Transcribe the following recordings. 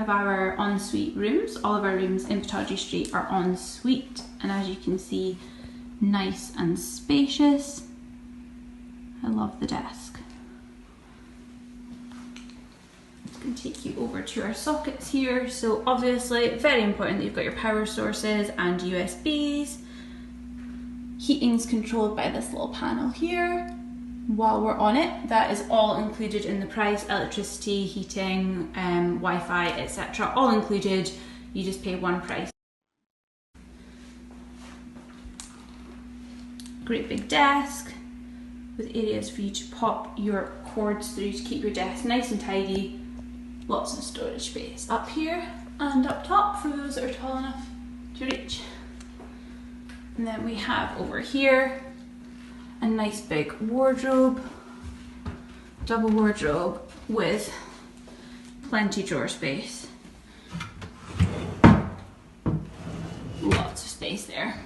have our ensuite rooms. All of our rooms in Pittodrie Street are ensuite, and as you can see, nice and spacious. I love the desk. I'm going to take you over to our sockets here. So obviously, very important that you've got your power sources and USBs. Heating's controlled by this little panel here. While we're on it, that is all included in the price: electricity, heating, Wi-Fi, etc. All included. You just pay one price. Great big desk with areas for you to pop your cords through to keep your desk nice and tidy. Lots of storage space up here and up top for those that are tall enough to reach. And then we have over here a nice big wardrobe, double wardrobe with plenty drawer space. Lots of space there.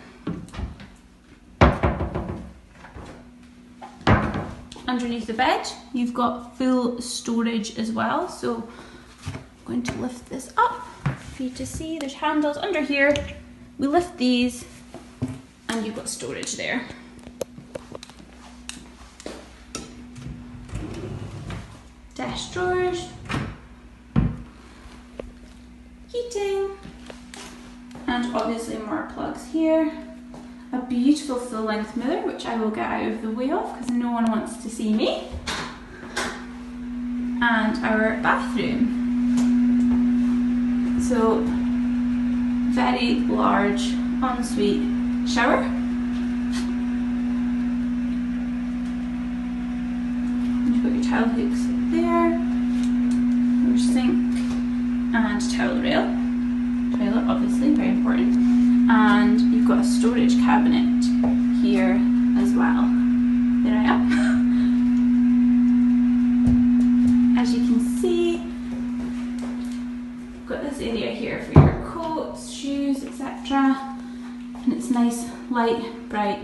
Underneath the bed, you've got full storage as well. So I'm going to lift this up for you to see. There's handles under here. We lift these and you've got storage there. Desk drawers, heating, and obviously more plugs here. A beautiful full-length mirror, which I will get out of the way of because no one wants to see me. And our bathroom. So, very large ensuite shower. You've got your towel hooks there, your sink and towel rail. Toilet, obviously, very important. And you've got a storage cabinet here as well. There I am. As you can see, you've got this area here for your coats, shoes, etc. And it's nice, light, bright.